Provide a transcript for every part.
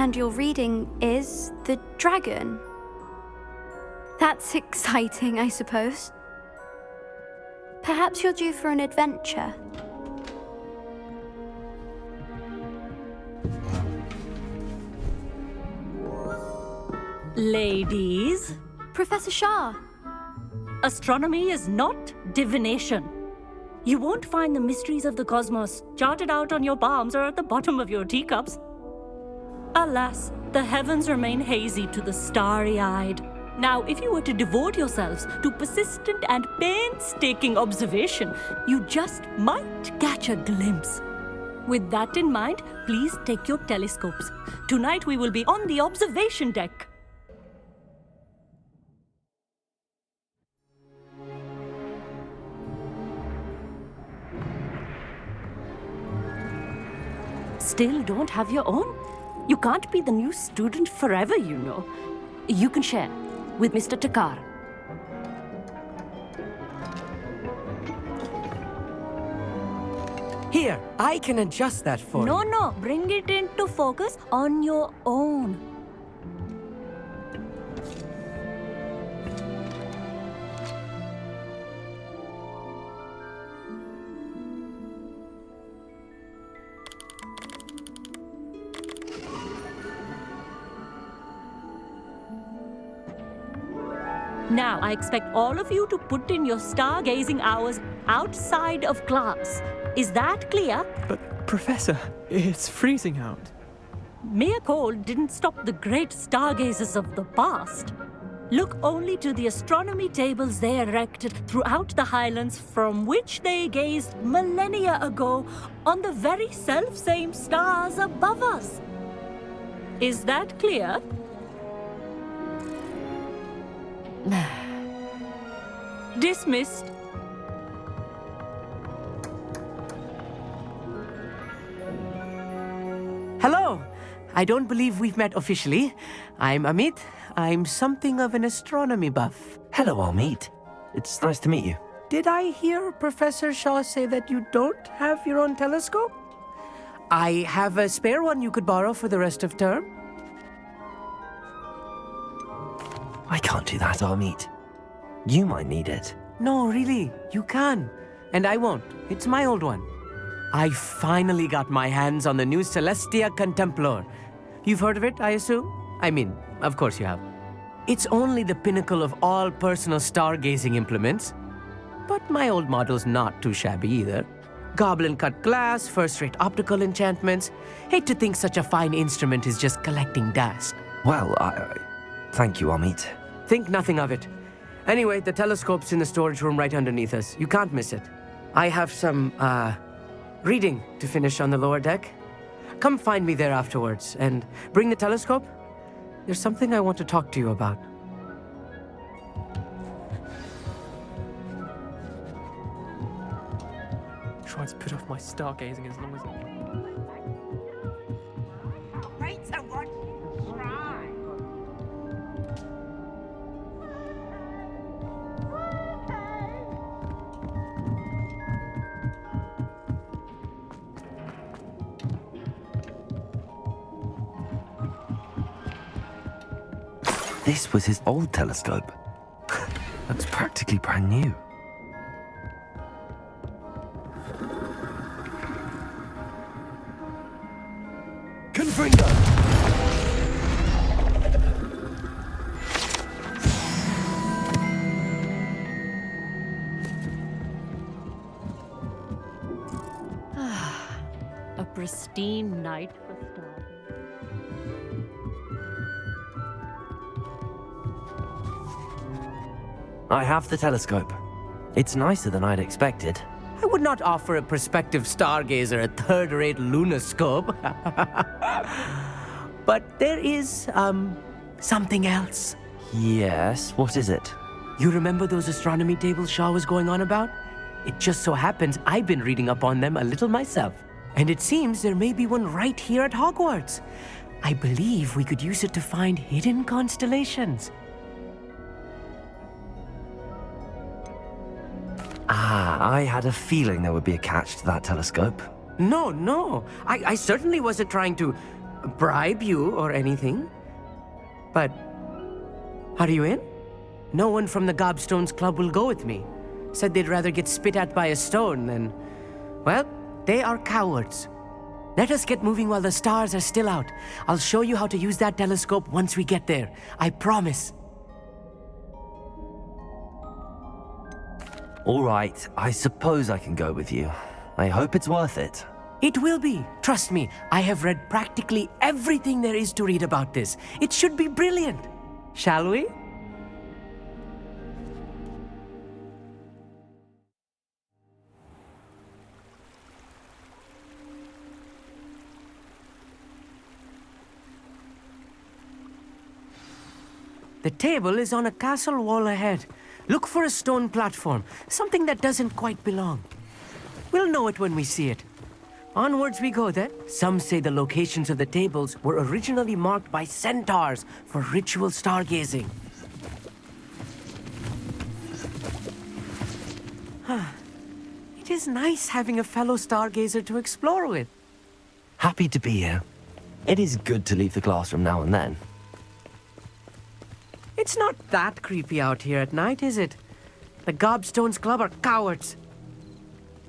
And your reading is the dragon. That's exciting, I suppose. Perhaps you're due for an adventure. Ladies, Professor Shah. astronomy is not divination. You won't find the mysteries of the cosmos charted out on your palms or at the bottom of your teacups. Alas, the heavens remain hazy to the starry-eyed. Now, if you were to devote yourselves to persistent and painstaking observation, you just might catch a glimpse. With that in mind, please take your telescopes. Tonight we will be on the observation deck. Still don't have your own? You can't be the new student forever, you know. You can share with Mr. Takar. Here, I can adjust that for you. No, bring it into focus on your own. Now, I expect all of you to put in your stargazing hours outside of class. Is that clear? But, Professor, it's freezing out. Mere cold didn't stop the great stargazers of the past. Look only to the astronomy tables they erected throughout the highlands from which they gazed millennia ago on the very self-same stars above us. Is that clear? Dismissed. Hello! I don't believe we've met officially. I'm Amit. I'm something of an astronomy buff. Hello, Amit. It's nice to meet you. Did I hear Professor Shaw say that you don't have your own telescope? I have a spare one you could borrow for the rest of term. I can't do that, Amit. You might need it. No, really, you can. And I won't. It's my old one. I finally got my hands on the new Celestia Contemplar. You've heard of it, I assume? I mean, of course you have. It's only the pinnacle of all personal stargazing implements. But my old model's not too shabby either. Goblin-cut glass, first-rate optical enchantments. Hate to think such a fine instrument is just collecting dust. Well, thank you, Amit. Think nothing of it. Anyway, the telescope's in the storage room right underneath us. You can't miss it. I have some, reading to finish on the lower deck. Come find me there afterwards, and bring the telescope. There's something I want to talk to you about. Try to put off my stargazing as long as I can. This was his old telescope. Looks practically brand new. Confringo! A pristine night for stars. I have the telescope. It's nicer than I'd expected. I would not offer a prospective stargazer a third-rate lunoscope. But there is, something else. Yes, what is it? You remember those astronomy tables Shaw was going on about? It just so happens I've been reading up on them a little myself. And it seems there may be one right here at Hogwarts. I believe we could use it to find hidden constellations. I had a feeling there would be a catch to that telescope. No. I certainly wasn't trying to bribe you or anything. But are you in? No one from the Gobstones Club will go with me. Said they'd rather get spit at by a stone than... Well, they are cowards. Let us get moving while the stars are still out. I'll show you how to use that telescope once we get there. I promise. All right, I suppose I can go with you. I hope it's worth it. It will be. Trust me, I have read practically everything there is to read about this. It should be brilliant. Shall we? The table is on a castle wall ahead. Look for a stone platform, something that doesn't quite belong. We'll know it when we see it. Onwards we go then. Some say the locations of the tables were originally marked by centaurs for ritual stargazing. It is nice having a fellow stargazer to explore with. Happy to be here. It is good to leave the classroom now and then. It's not that creepy out here at night, is it? The Gobstones Club are cowards.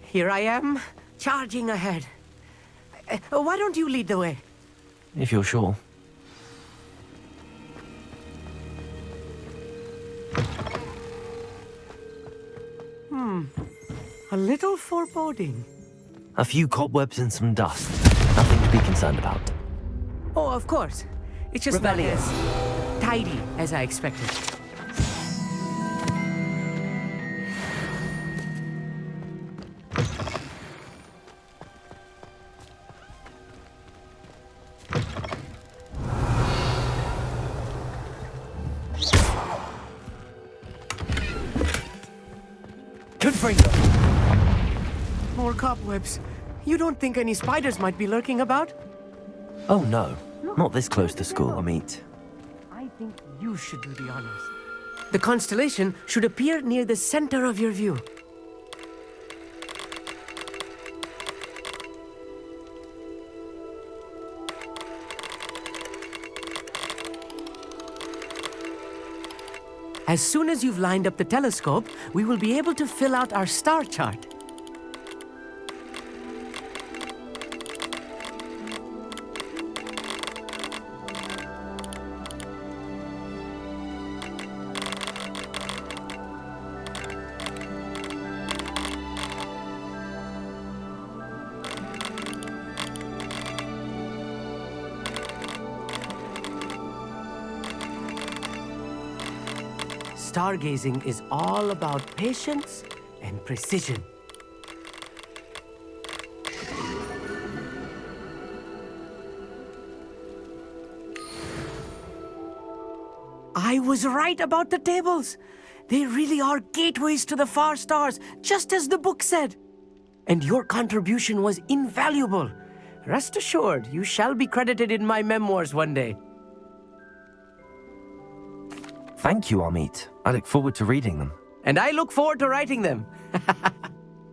Here I am, charging ahead. Why don't you lead the way? If you're sure. A little foreboding. A few cobwebs and some dust. Nothing to be concerned about. Oh, of course. It's just not Rebellion. as tidy as I expected. Good for you. More cobwebs. You don't think any spiders might be lurking about? Oh no, not this close to school, Amit. I think you should do the honors. The constellation should appear near the center of your view. As soon as you've lined up the telescope, we will be able to fill out our star chart. Stargazing is all about patience and precision. I was right about the tables. They really are gateways to the far stars, just as the book said. And your contribution was invaluable. Rest assured, you shall be credited in my memoirs one day. Thank you, Amit. I look forward to reading them. And I look forward to writing them.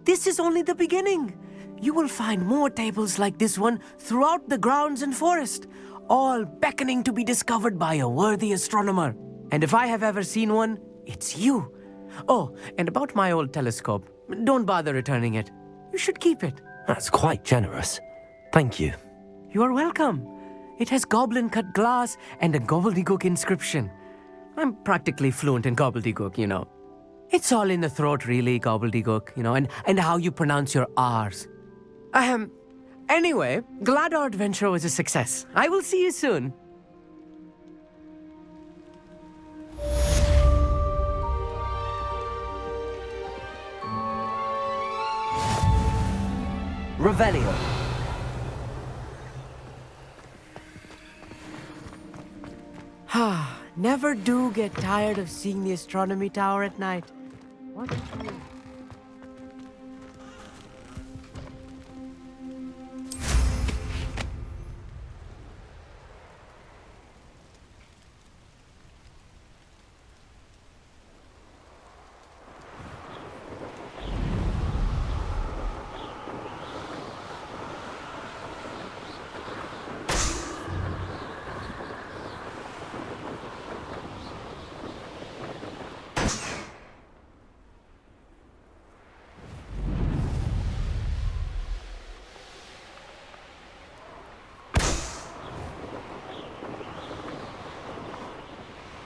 This is only the beginning. You will find more tables like this one throughout the grounds and forest, all beckoning to be discovered by a worthy astronomer. And if I have ever seen one, it's you. Oh, and about my old telescope, don't bother returning it. You should keep it. That's quite generous. Thank you. You are welcome. It has goblin-cut glass and a gobbledygook inscription. I'm practically fluent in gobbledygook, you know. It's all in the throat, really, gobbledygook, you know, and how you pronounce your R's. Anyway, glad our adventure was a success. I will see you soon. Revelio. Never do get tired of seeing the astronomy tower at night. What?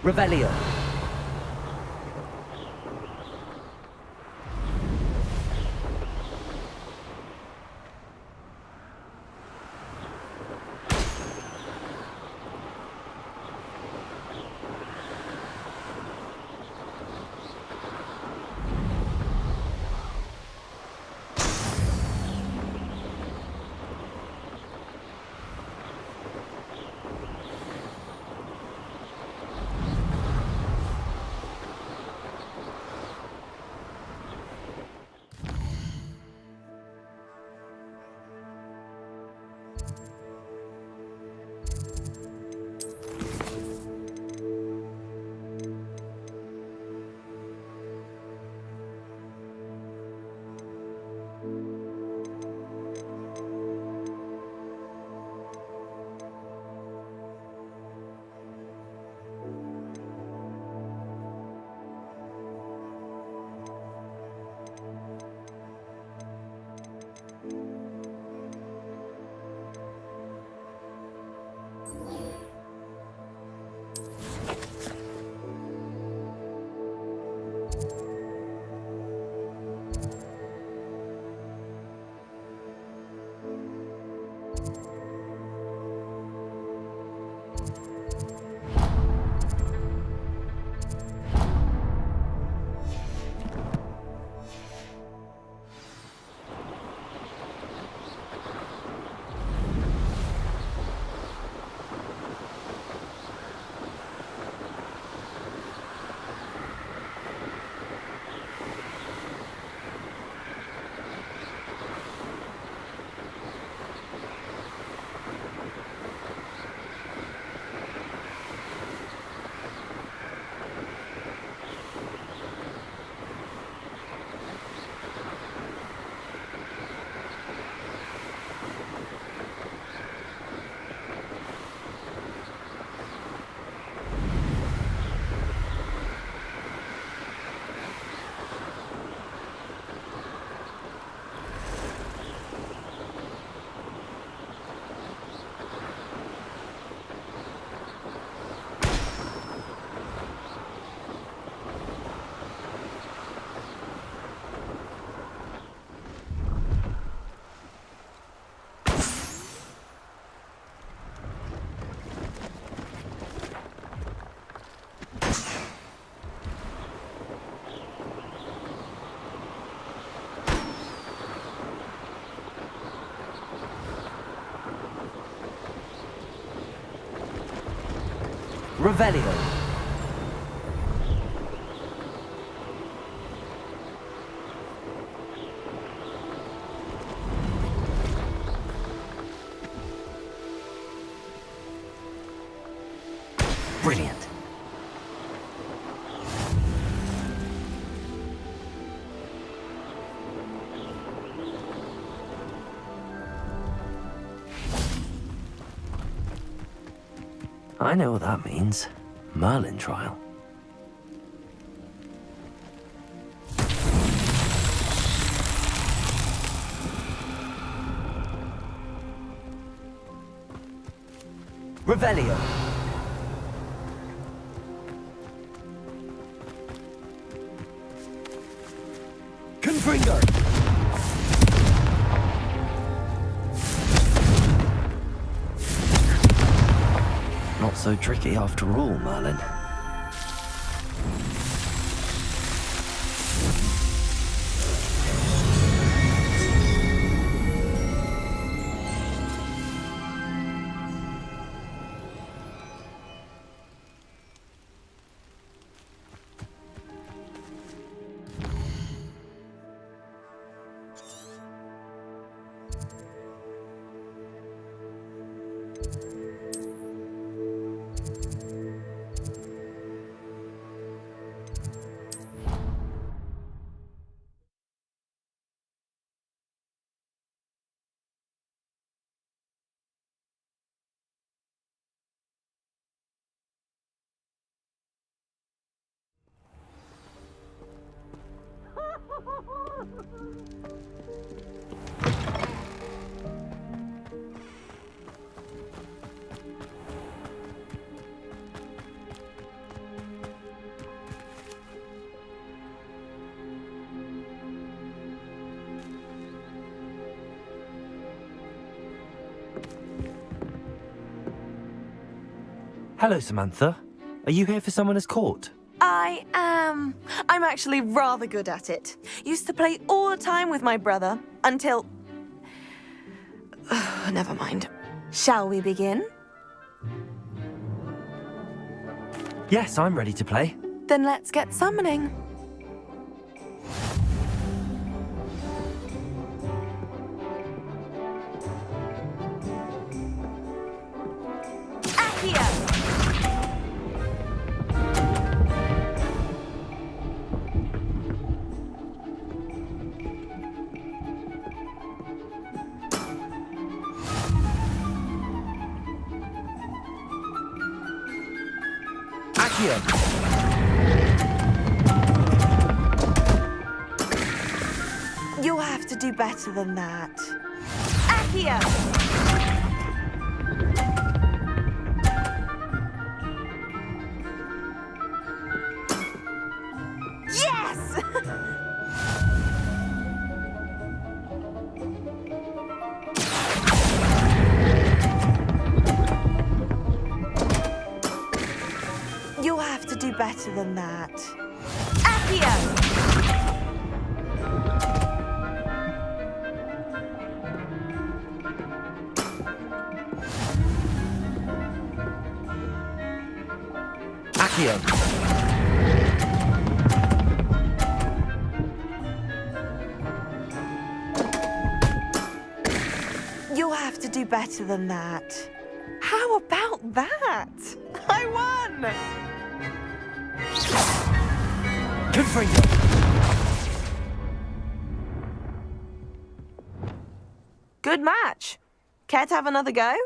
Revelio. Revelio. Brilliant. I know what that means. Merlin trial. Revelio. Confringo. Not so tricky after all, Merlin. Hello, Samantha. Are you here for Summoner's Court? I am. I'm actually rather good at it. Used to play all the time with my brother until... Never mind. Shall we begin? Yes, I'm ready to play. Then let's get summoning. Accio! Accio! You'll have to do better than that. Accio! Yes! You'll have to do better than that. Accio! Accio! You'll have to do better than that. How about that? I won! Confringo! Good match. Care to have another go?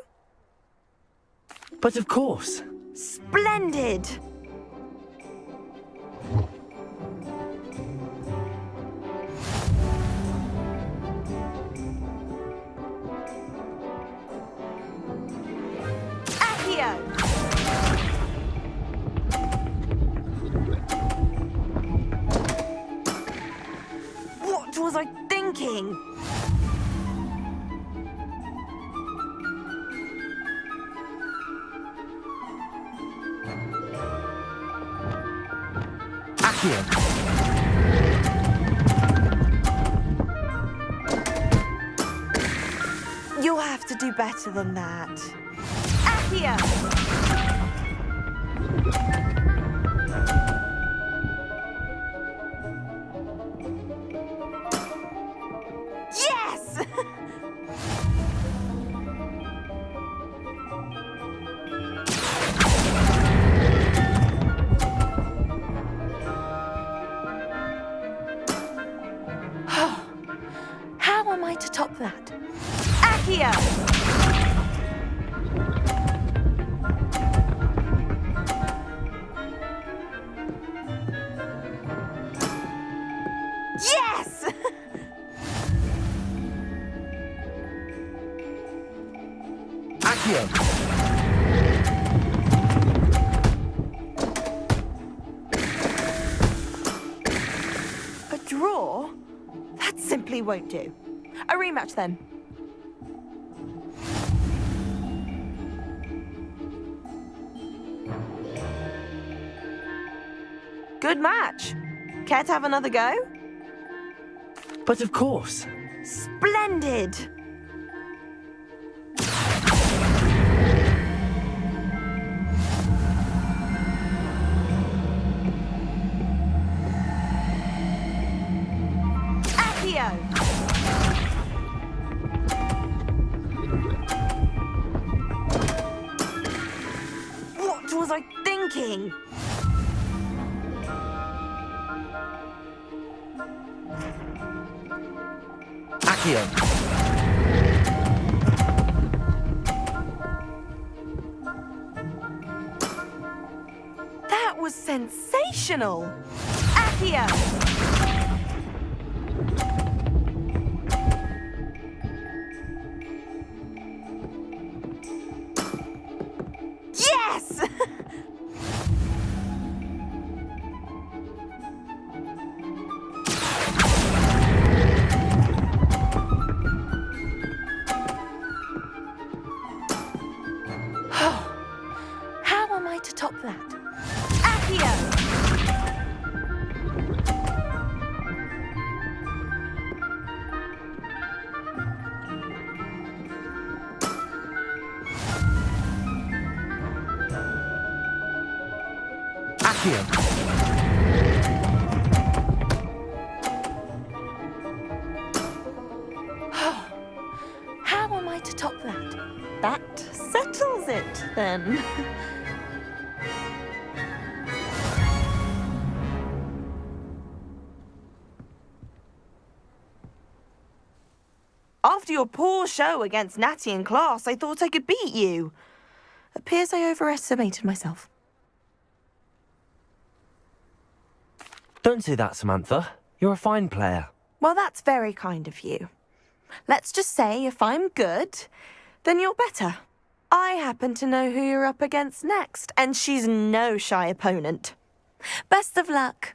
But of course. Splendid! Accio! What was I thinking? Accio! You'll have to do better than that. Accio! Yes! How am I to top that? Accio! Yes! Accio! A draw? That simply won't do. A rematch then. Good match. Care to have another go? But of course. Splendid! Accio! What was I thinking? Accio! That was sensational! Accio! Yes! How am I here. How am I to top that? That settles it, then. After your poor show against Natty in class, I thought I could beat you. Appears I overestimated myself. Don't say that, Samantha. You're a fine player. Well, that's very kind of you. Let's just say if I'm good, then you're better. I happen to know who you're up against next, and she's no shy opponent. Best of luck.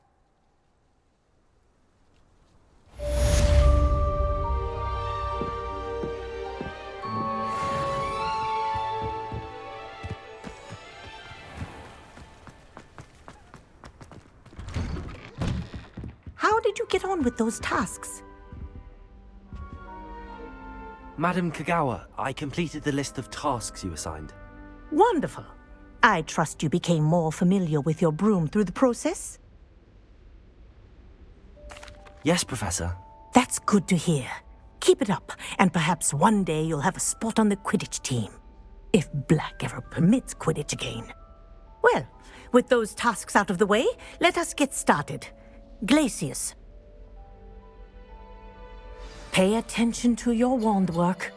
How did you get on with those tasks? Madam Kagawa, I completed the list of tasks you assigned. Wonderful. I trust you became more familiar with your broom through the process? Yes, Professor. That's good to hear. Keep it up, and perhaps one day you'll have a spot on the Quidditch team. If Black ever permits Quidditch again. Well, with those tasks out of the way, let us get started. Glacius. Pay attention to your wand work.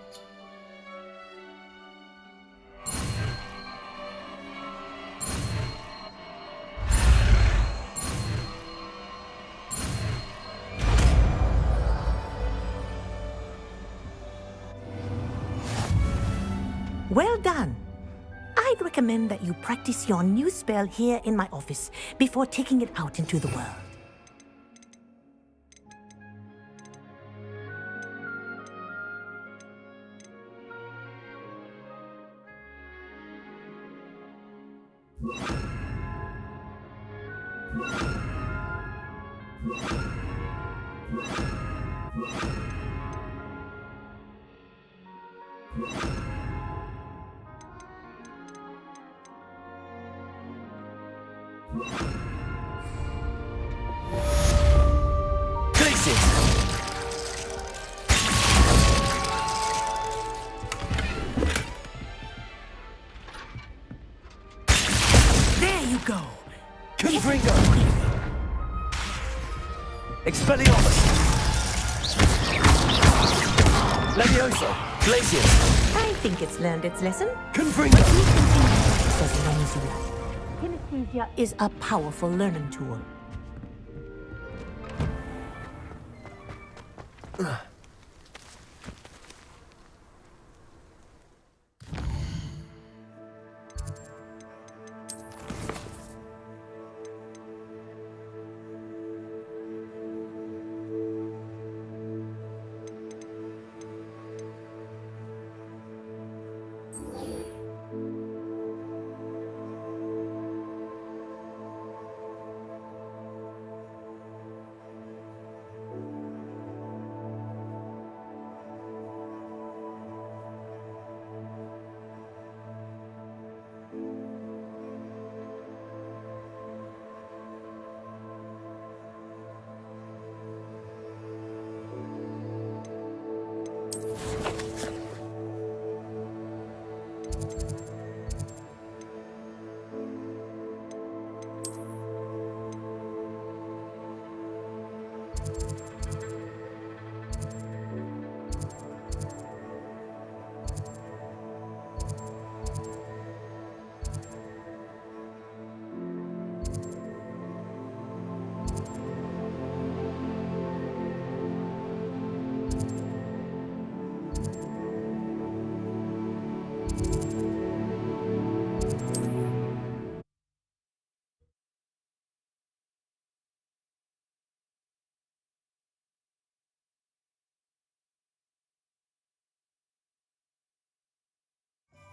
Well done. I'd recommend that you practice your new spell here in my office before taking it out into the world. There you go. Confringo! Expelliarmus! Levioso! Glacius! I think it's learned its lesson. Confringo! As long as you like. Kinesthesia is a powerful learning tool.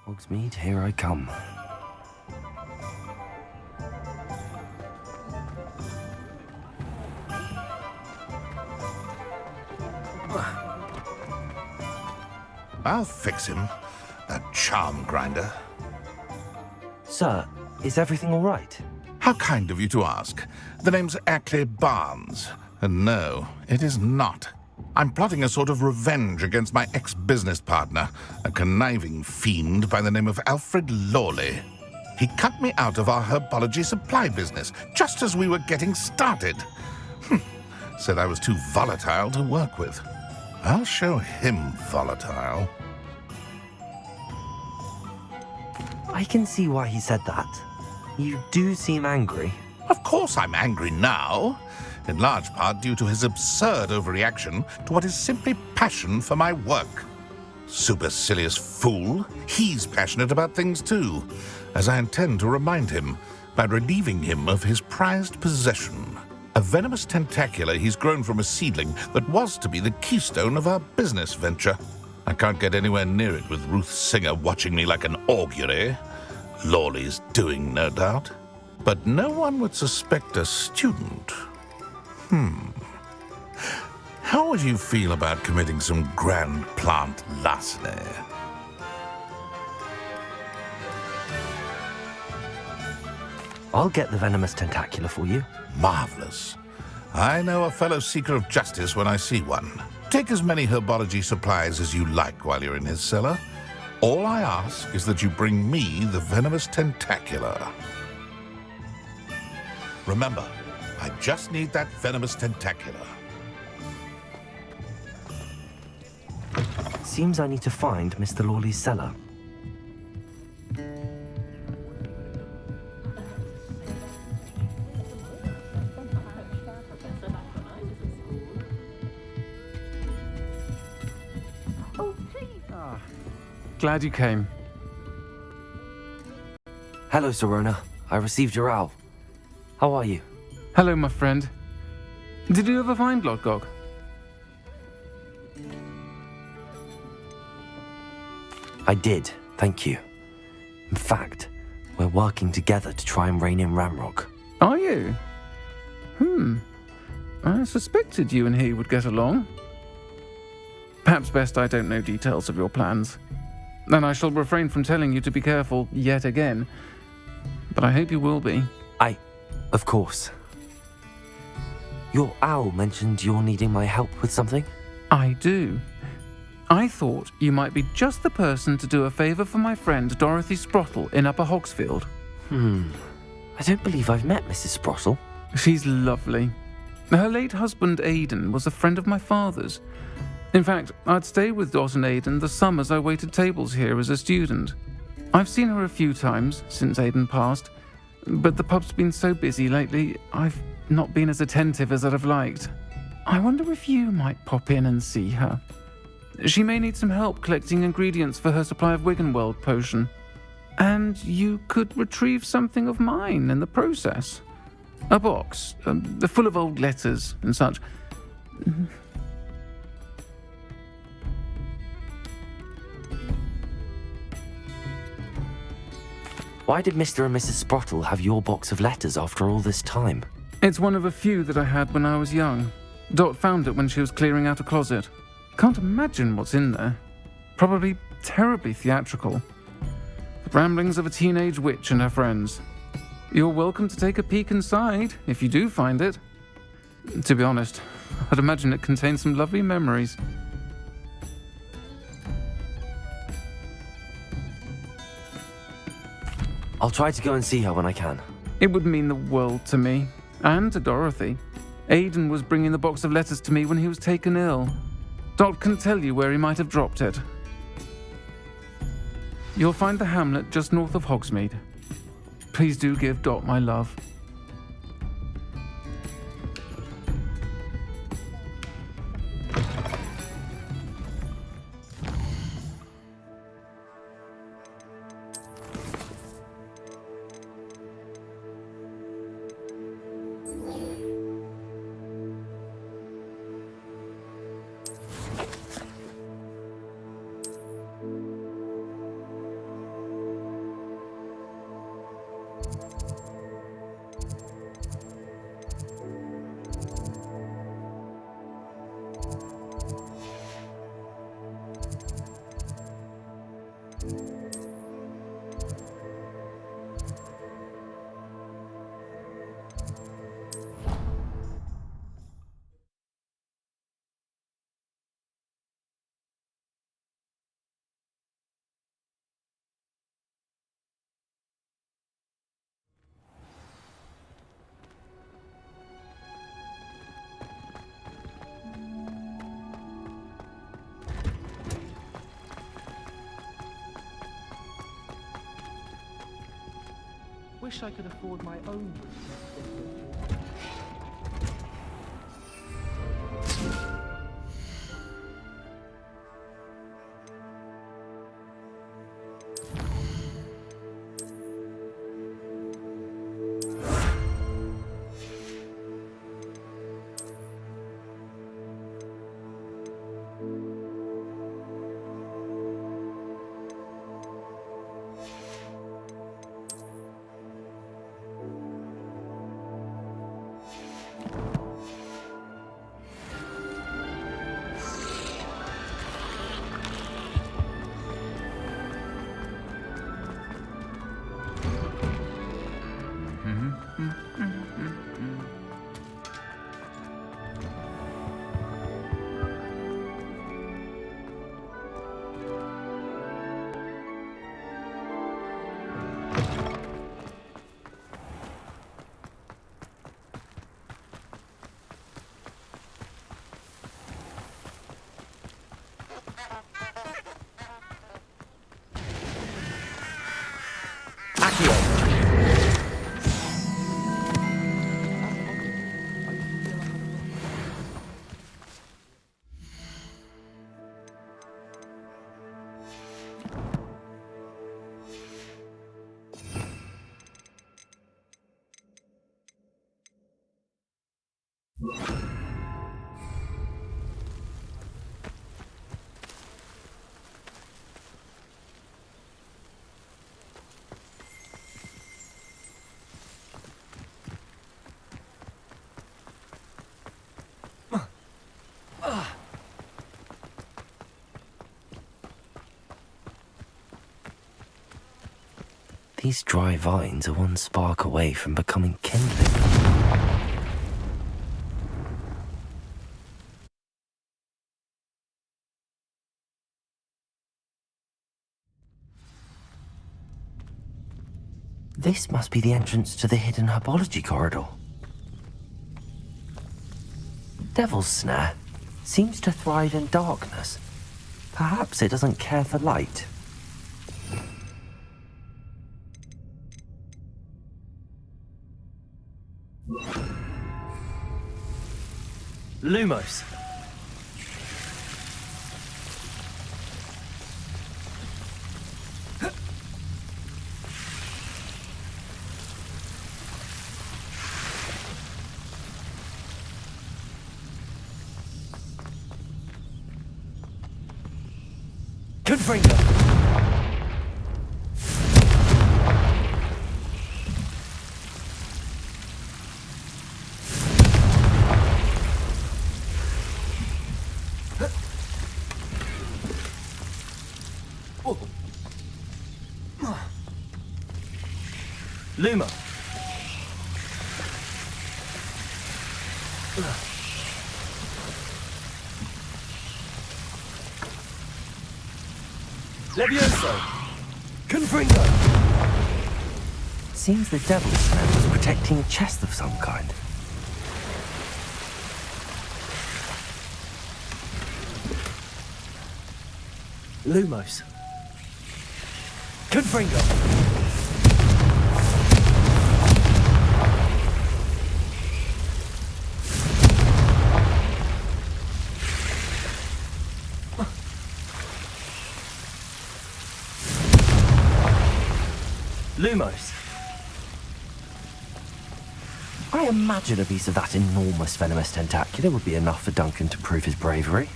Hogsmeade, here I come. I'll fix him, that charm grinder. Sir, is everything all right? How kind of you to ask. The name's Ackley Barnes. And no, it is not. I'm plotting a sort of revenge against my ex-business partner, a conniving fiend by the name of Alfred Lawley. He cut me out of our herbology supply business just as we were getting started. Said I was too volatile to work with. I'll show him volatile. I can see why he said that. You do seem angry. Of course I'm angry now, in large part due to his absurd overreaction to what is simply passion for my work. Supercilious fool, he's passionate about things too, as I intend to remind him by relieving him of his prized possession. A venomous tentacula he's grown from a seedling that was to be the keystone of our business venture. I can't get anywhere near it with Ruth Singer watching me like an augury. Lawley's doing, no doubt. But no one would suspect a student. How would you feel about committing some grand plant larceny? I'll get the venomous tentacula for you. Marvelous. I know a fellow seeker of justice when I see one. Take as many herbology supplies as you like while you're in his cellar. All I ask is that you bring me the venomous tentacula. Remember, I just need that venomous tentacula. Seems I need to find Mr. Lawley's cellar. Glad you came. Hello, Serona. I received your owl. How are you? Hello, my friend. Did you ever find Lodgok? I did, thank you. In fact, we're working together to try and rein in Ramrock. Are you? I suspected you and he would get along. Perhaps best I don't know details of your plans. And I shall refrain from telling you to be careful yet again. But I hope you will be. Of course. Your owl mentioned you're needing my help with something? I do. I thought you might be just the person to do a favour for my friend Dorothy Sprottle in Upper Hogsfield. I don't believe I've met Mrs. Sprottle. She's lovely. Her late husband Aidan was a friend of my father's. In fact, I'd stay with Dot and Aidan the summers I waited tables here as a student. I've seen her a few times since Aidan passed, but the pub's been so busy lately, I've not been as attentive as I'd have liked. I wonder if you might pop in and see her. She may need some help collecting ingredients for her supply of Wiggenweld potion. And you could retrieve something of mine in the process. A box, full of old letters and such. Why did Mr. and Mrs. Sprottle have your box of letters after all this time? It's one of a few that I had when I was young. Dot found it when she was clearing out a closet. Can't imagine what's in there. Probably terribly theatrical. The ramblings of a teenage witch and her friends. You're welcome to take a peek inside, if you do find it. To be honest, I'd imagine it contains some lovely memories. I'll try to go and see her when I can. It would mean the world to me, and to Dorothy. Aidan was bringing the box of letters to me when he was taken ill. Dot can tell you where he might have dropped it. You'll find the hamlet just north of Hogsmeade. Please do give Dot my love. wish I could afford my own. These dry vines are one spark away from becoming kindling. This must be the entrance to the hidden herbology corridor. Devil's Snare seems to thrive in darkness. Perhaps it doesn't care for light. Lumos. Confringo. Luma. Levioso. Confringo. Seems the Devil's Snare was protecting a chest of some kind. Lumos. Confringo. Lumos. I imagine a piece of that enormous venomous tentacular would be enough for Duncan to prove his bravery.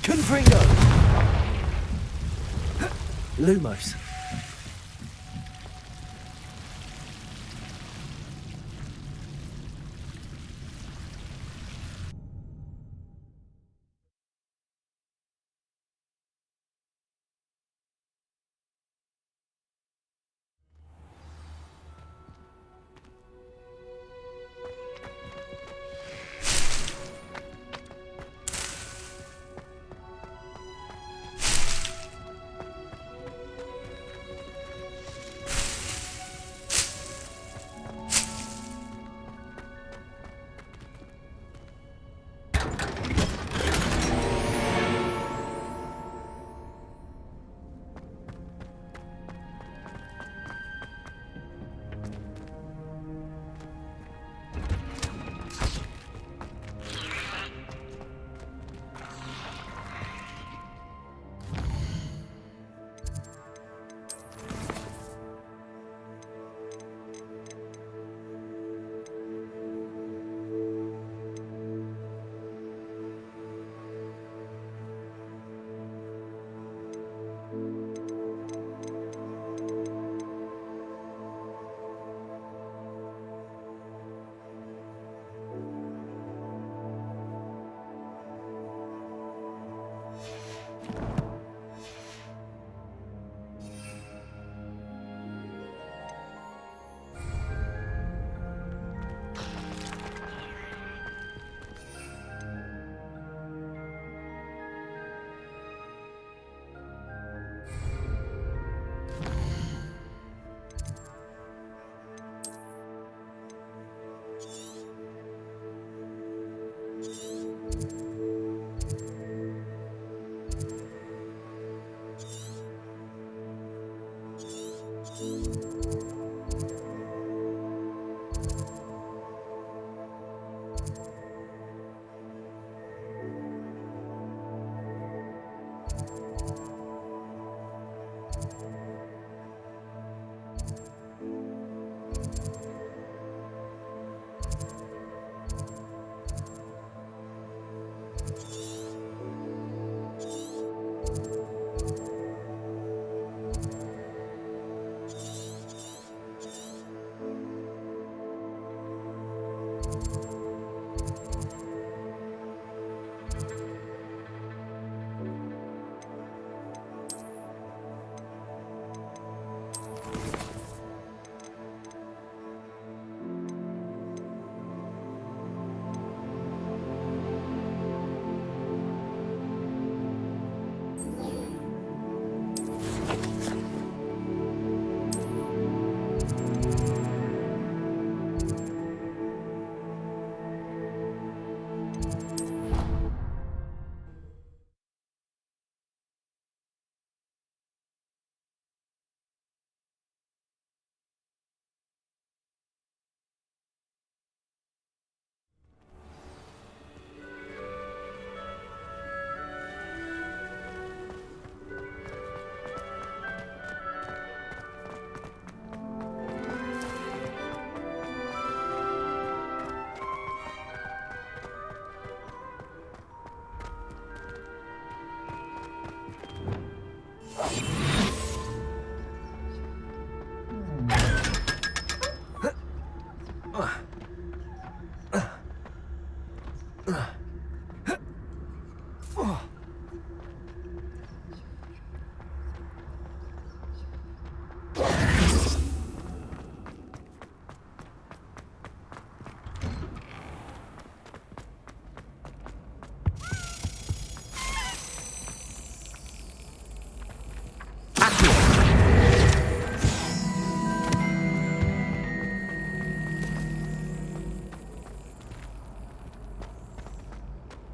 Confringo. Lumos.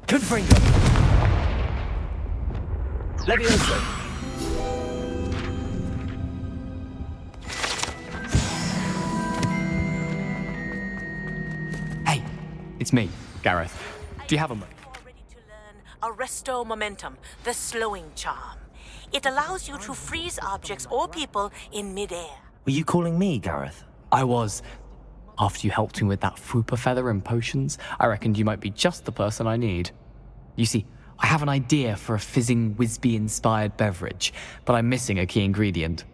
Confringo. Levioso. Hey, it's me, Gareth. Do you have a moment? You're ready to learn Arresto Momentum, the slowing charm. It allows you to freeze objects or people in midair. Were you calling me, Gareth? I was. After you helped me with that Fupa feather and potions, I reckoned you might be just the person I need. You see, I have an idea for a fizzing Whizbee-inspired beverage, but I'm missing a key ingredient.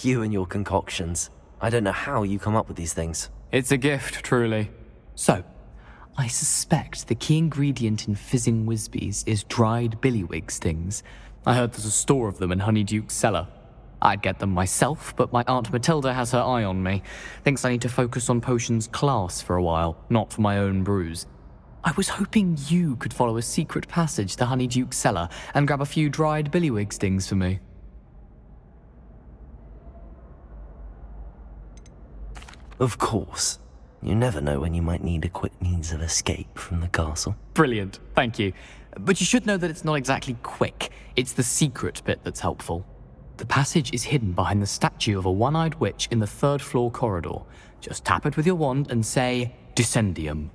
You and your concoctions. I don't know how you come up with these things. It's a gift, truly. So, I suspect the key ingredient in fizzing Whizbees is dried billywig stings. I heard there's a store of them in Honeyduke's cellar. I'd get them myself, but my Aunt Matilda has her eye on me. Thinks I need to focus on potions class for a while, not for my own brews. I was hoping you could follow a secret passage to Honeyduke's cellar and grab a few dried billywig stings for me. Of course. You never know when you might need a quick means of escape from the castle. Brilliant, thank you. But you should know that it's not exactly quick. It's the secret bit that's helpful. The passage is hidden behind the statue of a one-eyed witch in the third-floor corridor. Just tap it with your wand and say, Descendium.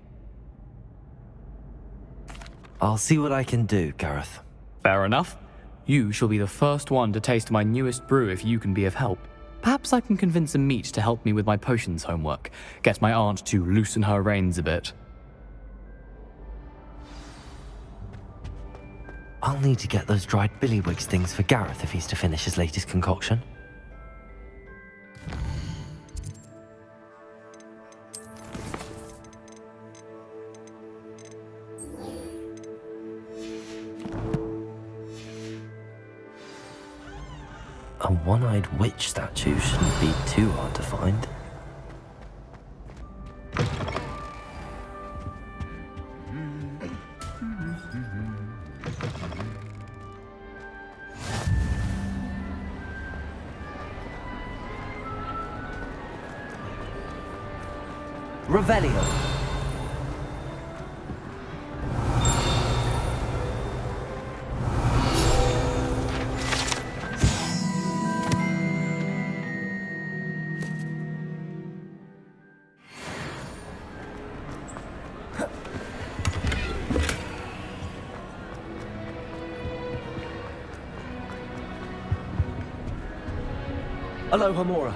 I'll see what I can do, Gareth. Fair enough. You shall be the first one to taste my newest brew if you can be of help. Perhaps I can convince a meat to help me with my potions homework. Get my aunt to loosen her reins a bit. I'll need to get those dried billywig stings for Gareth if he's to finish his latest concoction. A one-eyed witch statue shouldn't be too hard to find. Revelio. Aloha Mora.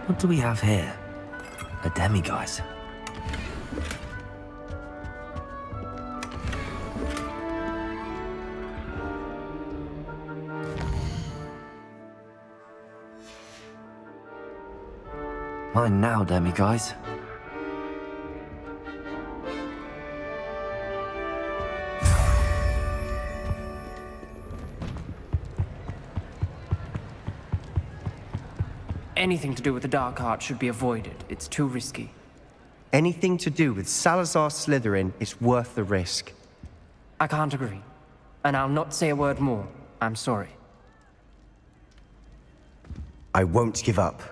What do we have here? A demiguise. Mine now, demiguise. Anything to do with the dark art should be avoided. It's too risky. Anything to do with Salazar Slytherin is worth the risk. I can't agree. And I'll not say a word more. I'm sorry. I won't give up.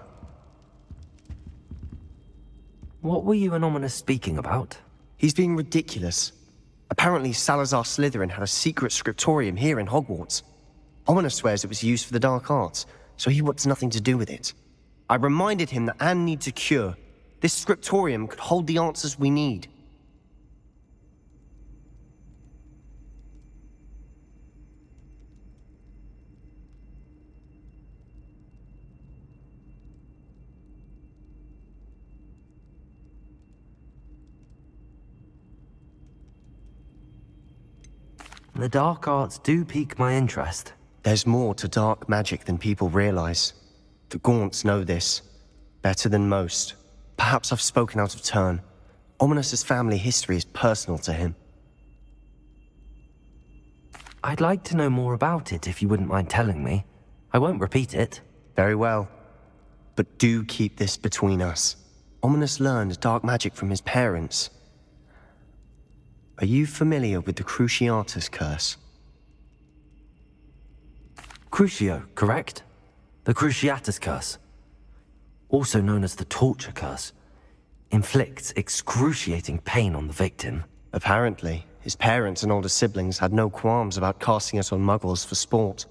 What were you and Ominous speaking about? He's being ridiculous. Apparently Salazar Slytherin had a secret scriptorium here in Hogwarts. Ominous swears it was used for the dark arts, so he wants nothing to do with it. I reminded him that Anne needs a cure. This scriptorium could hold the answers we need. The dark arts do pique my interest. There's more to dark magic than people realize. The Gaunts know this. Better than most. Perhaps I've spoken out of turn. Ominous's family history is personal to him. I'd like to know more about it if you wouldn't mind telling me. I won't repeat it. Very well. But do keep this between us. Ominous learned dark magic from his parents. Are you familiar with the Cruciatus curse? Crucio, correct? The Cruciatus curse. Also known as the torture curse. Inflicts excruciating pain on the victim. Apparently, his parents and older siblings had no qualms about casting it on muggles for sport.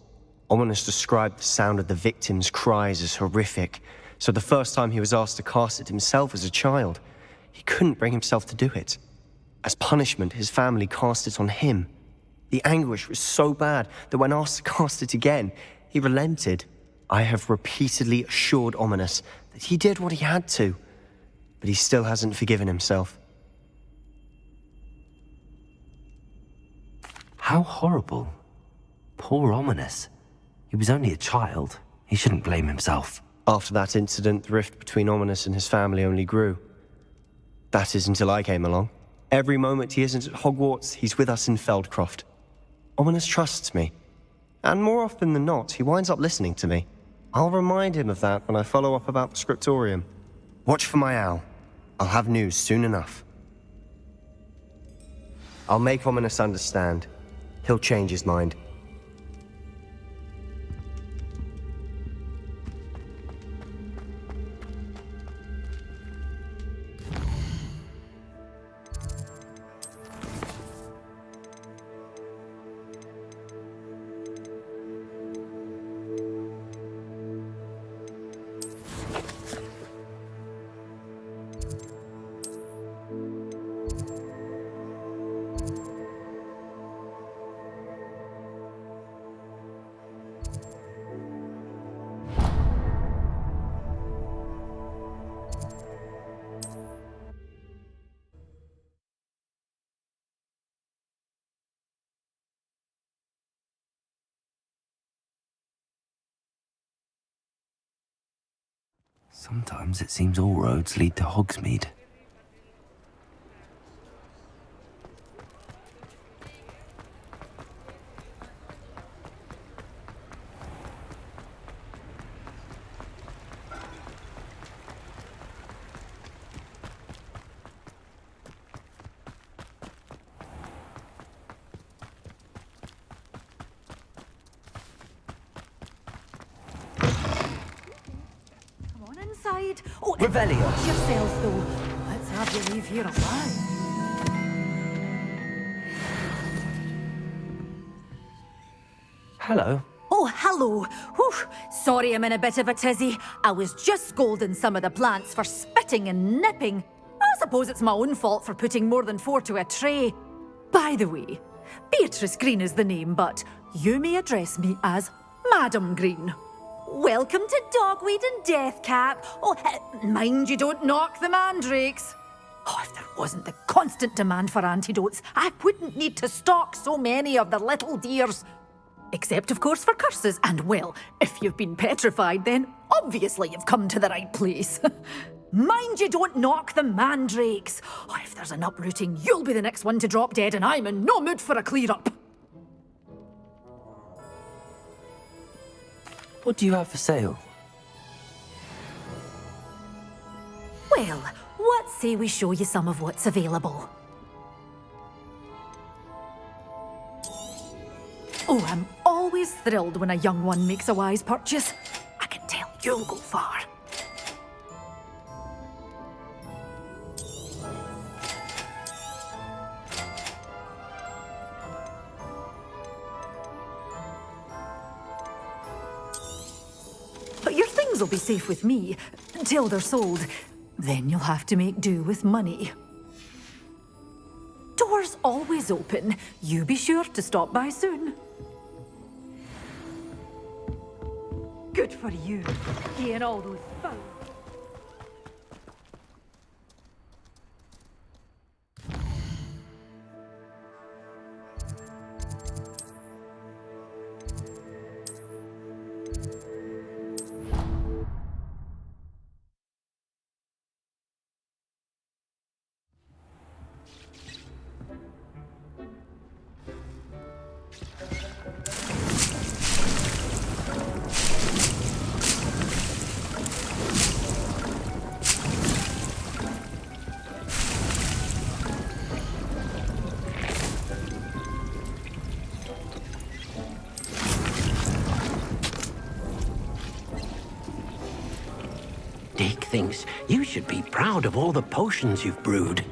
Ominous described the sound of the victim's cries as horrific, so the first time he was asked to cast it himself as a child, he couldn't bring himself to do it. As punishment, his family cast it on him. The anguish was so bad that when asked to cast it again, he relented. I have repeatedly assured Ominous that he did what he had to, but he still hasn't forgiven himself. How horrible. Poor Ominous. He was only a child. He shouldn't blame himself. After that incident, the rift between Ominous and his family only grew. That is until I came along. Every moment he isn't at Hogwarts, he's with us in Feldcroft. Ominous trusts me. And more often than not, he winds up listening to me. I'll remind him of that when I follow up about the scriptorium. Watch for my owl. I'll have news soon enough. I'll make Ominous understand. He'll change his mind. Sometimes it seems all roads lead to Hogsmeade. Oh, Revelio. watch yourself, though. Let's have you leave here alive. Hello. Oh, hello. Whew. Sorry I'm in a bit of a tizzy. I was just scolding some of the plants for spitting and nipping. I suppose it's my own fault for putting more than 4 to a tray. By the way, Beatrice Green is the name, but you may address me as Madam Green. Welcome to Dogweed and Deathcap. Oh, mind you don't knock the mandrakes. Oh, if there wasn't the constant demand for antidotes, I wouldn't need to stock so many of the little dears. Except, of course, for curses. And, well, if you've been petrified, then obviously you've come to the right place. Mind you don't knock the mandrakes. Oh, if there's an uprooting, you'll be the next one to drop dead, and I'm in no mood for a clear-up. What do you have for sale? Well, what say we show you some of what's available? Oh, I'm always thrilled when a young one makes a wise purchase. I can tell you'll go far. But your things will be safe with me until they're sold. Then you'll have to make do with money. Doors always open. You be sure to stop by soon. Good for you, getting all those fun. Dick thinks you should be proud of all the potions you've brewed.